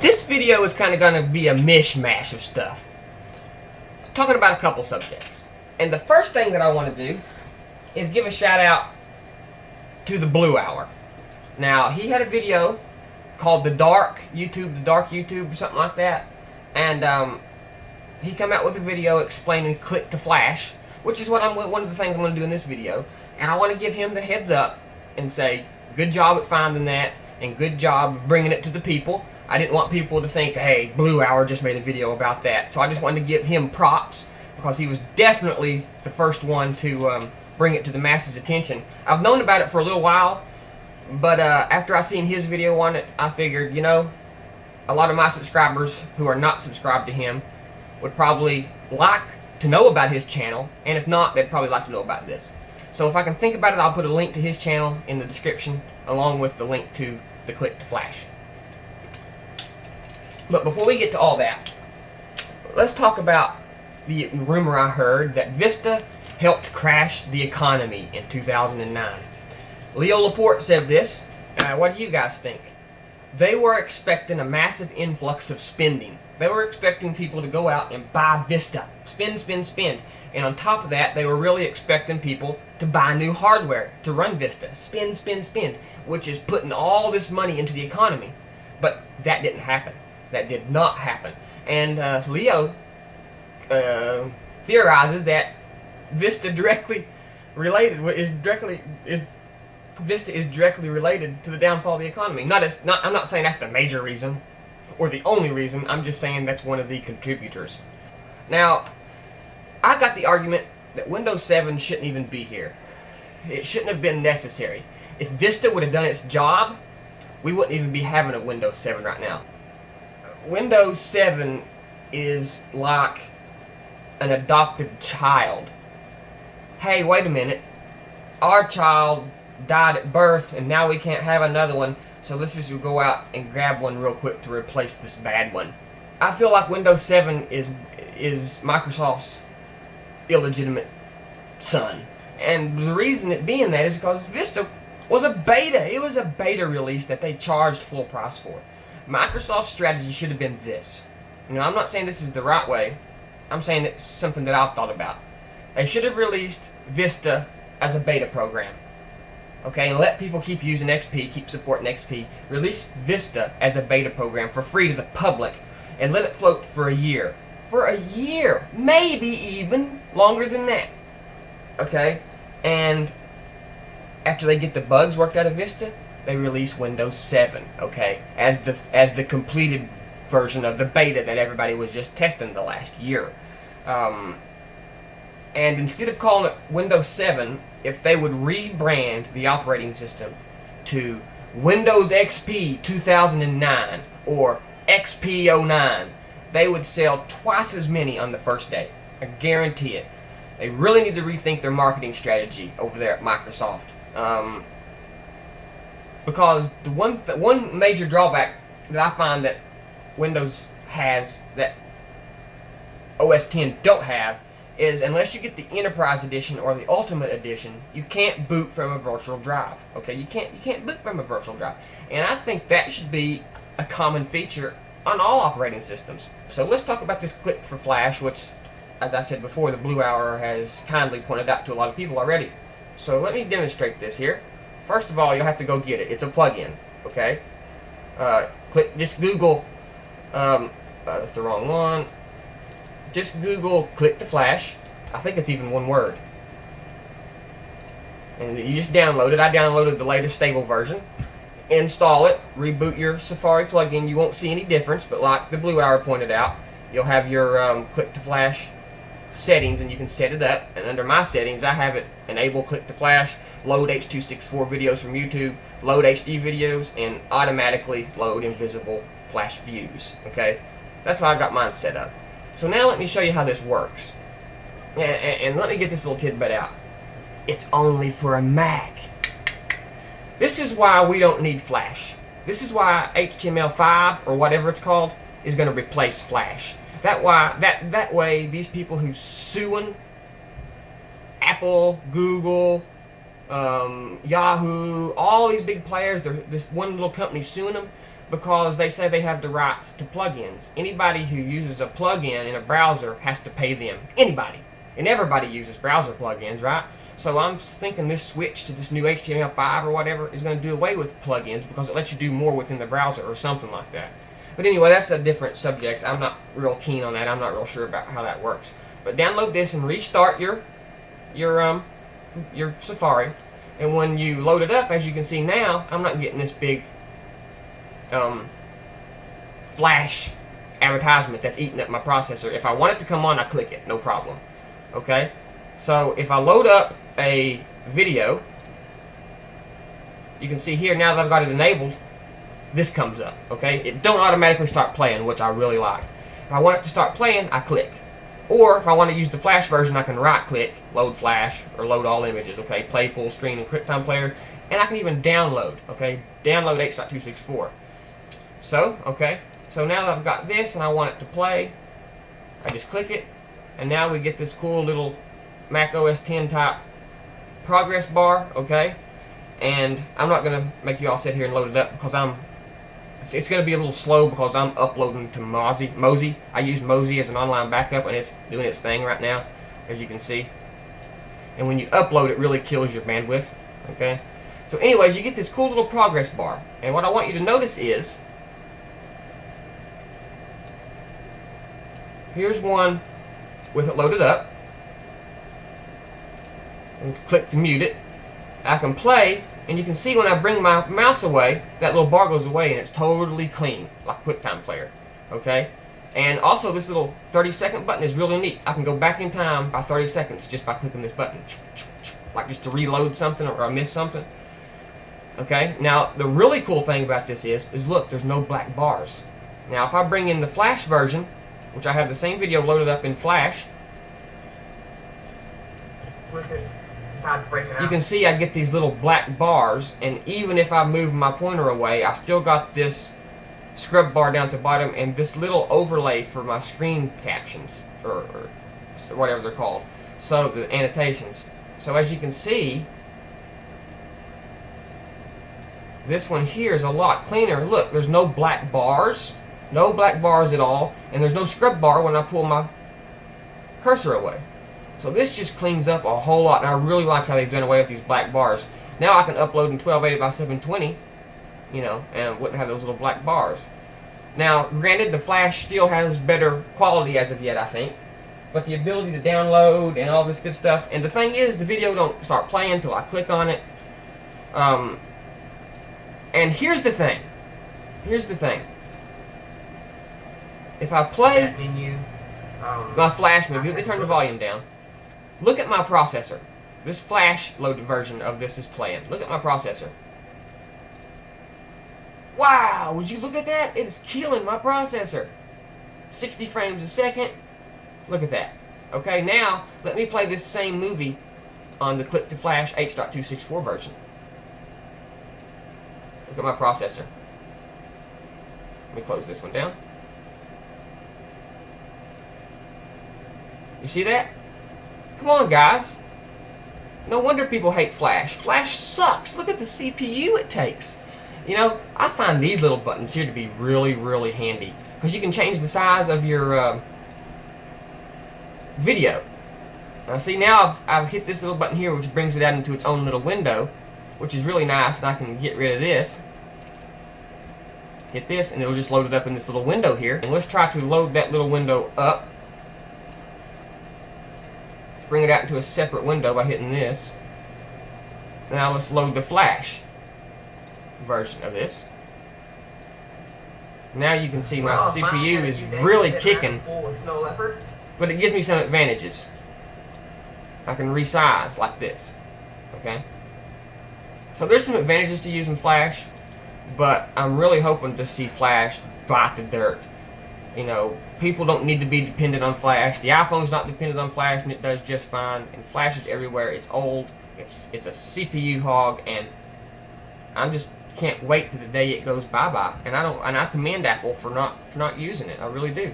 This video is kind of going to be a mishmash of stuff. Talking about a couple subjects. And the first thing that I want to do is give a shout out to the Blue Hour. Now, he had a video called The Dark YouTube, or something like that. And he came out with a video explaining ClickToFlash, which is what one of the things I'm going to do in this video. And I want to give him the heads up and say, good job at finding that, and good job bringing it to the people. I didn't want people to think, hey, Blue Hour just made a video about that. So I just wanted to give him props, because he was definitely the first one to bring it to the masses' attention. I've known about it for a little while, but after I seen his video on it, I figured, you know, a lot of my subscribers who are not subscribed to him would probably like to know about his channel, and if not, they'd probably like to know about this. So if I can think about it, I'll put a link to his channel in the description, along with the link to the ClickToFlash. But before we get to all that, let's talk about the rumor I heard that Vista helped crash the economy in 2009. Leo Laporte said this. What do you guys think? They were expecting a massive influx of spending. They were expecting people to go out and buy Vista. Spend, spend, spend. And on top of that, they were really expecting people to buy new hardware to run Vista. Spend, spend, spend. Which is putting all this money into the economy. But that didn't happen. That did not happen. And Leo theorizes that Vista is directly related to the downfall of the economy. I'm not saying that's the major reason or the only reason. I'm just saying that's one of the contributors. Now, I got the argument that Windows 7 shouldn't even be here. It shouldn't have been necessary. If Vista would have done its job, we wouldn't even be having a Windows 7 right now. Windows 7 is like an adopted child. Hey, wait a minute. Our child died at birth and now we can't have another one, so let's just go out and grab one real quick to replace this bad one. I feel like Windows 7 is Microsoft's illegitimate son. And the reason it being that is because Vista was a beta. It was a beta release that they charged full price for. Microsoft's strategy should have been this. You know, I'm not saying this is the right way. I'm saying it's something that I've thought about. They should have released Vista as a beta program. Okay, and let people keep using XP, keep supporting XP. Release Vista as a beta program for free to the public, and let it float for a year. For a year! Maybe even longer than that. Okay? And after they get the bugs worked out of Vista, they release Windows 7, okay, as the completed version of the beta that everybody was just testing the last year. And instead of calling it Windows 7, if they would rebrand the operating system to Windows XP 2009 or XP 09, they would sell twice as many on the first day. I guarantee it. They really need to rethink their marketing strategy over there at Microsoft. Because the one major drawback that I find that Windows has that OS X don't have is, unless you get the Enterprise Edition or the Ultimate Edition, you can't boot from a virtual drive. Okay, you can't boot from a virtual drive, and I think that should be a common feature on all operating systems. So let's talk about this ClickToFlash, which, as I said before, the Blue Hour has kindly pointed out to a lot of people already. So let me demonstrate this here. First of all, you'll have to go get it. It's a plugin, okay? Just Google, that's the wrong one. Just Google ClickToFlash. I think it's even one word. And you just download it. I downloaded the latest stable version. Install it, reboot your Safari plugin. You won't see any difference, but like the Blue Hour pointed out, you'll have your ClickToFlash settings, and you can set it up. And under my settings, I have it enable ClickToFlash, load H.264 videos from YouTube, load HD videos, and automatically load invisible flash views. Okay, that's how I got mine set up. So now let me show you how this works. And let me get this little tidbit out. It's only for a Mac. This is why we don't need Flash. This is why HTML5 or whatever it's called is going to replace Flash. That way these people who suing Apple, Google, Yahoo, all these big players, this one little company suing them, because they say they have the rights to plugins. Anybody who uses a plugin in a browser has to pay them. Anybody. And everybody uses browser plugins, right? So I'm thinking this switch to this new HTML5 or whatever is going to do away with plugins because it lets you do more within the browser or something like that. But anyway, that's a different subject. I'm not real keen on that. I'm not real sure about how that works. But download this and restart your Safari. And when you load it up, as you can see now, I'm not getting this big flash advertisement that's eating up my processor. If I want it to come on, I click it, no problem. Okay? So if I load up a video, you can see here now that I've got it enabled, this comes up. Okay? It don't automatically start playing, which I really like. If I want it to start playing, I click. Or if I want to use the flash version, I can right click, load flash, or load all images. Okay? Play full screen in QuickTime Player. And I can even download. Okay? Download H.264. So, okay, so now that I've got this and I want it to play, I just click it, and now we get this cool little Mac OS 10 type progress bar, okay? And I'm not going to make you all sit here and load it up because it's going to be a little slow because I'm uploading to Mozy. I use Mozy as an online backup, and it's doing its thing right now, as you can see. And when you upload, it really kills your bandwidth, okay? So anyways, you get this cool little progress bar, and what I want you to notice is, here's one with it loaded up. And click to mute it. I can play, and you can see when I bring my mouse away, that little bar goes away and it's totally clean, like QuickTime Player. Okay? And also this little 30-second button is really neat. I can go back in time by 30 seconds just by clicking this button. Like just to reload something or I miss something. Okay? Now the really cool thing about this is look, there's no black bars. Now if I bring in the Flash version, which I have the same video loaded up in Flash, you can see I get these little black bars, and even if I move my pointer away, I still got this scrub bar down to the bottom and this little overlay for my screen captions, or whatever they're called, so the annotations. So as you can see, this one here is a lot cleaner. Look, there's no black bars. No black bars at all, and there's no scrub bar when I pull my cursor away. So this just cleans up a whole lot, and I really like how they've done away with these black bars. Now I can upload in 1280 by 720, you know, and wouldn't have those little black bars. Now, granted, the Flash still has better quality as of yet, I think, but the ability to download and all this good stuff, and the thing is, the video don't start playing until I click on it. And here's the thing. Here's the thing. If I play my Flash movie, let me turn the volume down. Look at my processor. This Flash loaded version of this is playing. Look at my processor. Wow, would you look at that? It is killing my processor. 60 frames a second. Look at that. Okay, now let me play this same movie on the ClickToFlash H.264 version. Look at my processor. Let me close this one down. You see that? Come on, guys. No wonder people hate Flash. Flash sucks. Look at the CPU it takes. You know, I find these little buttons here to be really, really handy, because you can change the size of your video. Now, see, now I've hit this little button here, which brings it out into its own little window, which is really nice, and I can get rid of this. Hit this, and it'll just load it up in this little window here. And let's try to load that little window up. Let's bring it out into a separate window by hitting this. Now let's load the Flash version of this. Now you can see my CPU is really kicking, but it gives me some advantages. I can resize like this. Okay? So there's some advantages to using Flash, but I'm really hoping to see Flash bite the dirt. You know, people don't need to be dependent on Flash. The iPhone's not dependent on Flash, and it does just fine. And Flash is everywhere. It's old. It's a CPU hog, and I just can't wait to the day it goes bye-bye. And I commend Apple for not using it. I really do.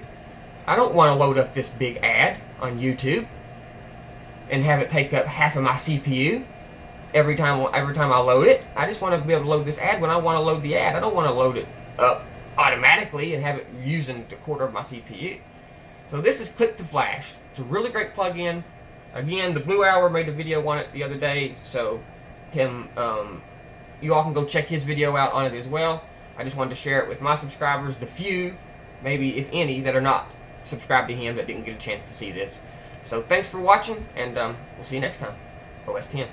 I don't want to load up this big ad on YouTube and have it take up half of my CPU every time I load it. I just want to be able to load this ad when I want to load the ad. I don't want to load it up automatically and have it using a quarter of my CPU. So this is ClickToFlash. It's a really great plugin. Again, the Blue Hour made a video on it the other day, so you all can go check his video out on it as well. I just wanted to share it with my subscribers, the few, maybe if any, that are not subscribed to him that didn't get a chance to see this. So thanks for watching, and we'll see you next time. OS 10.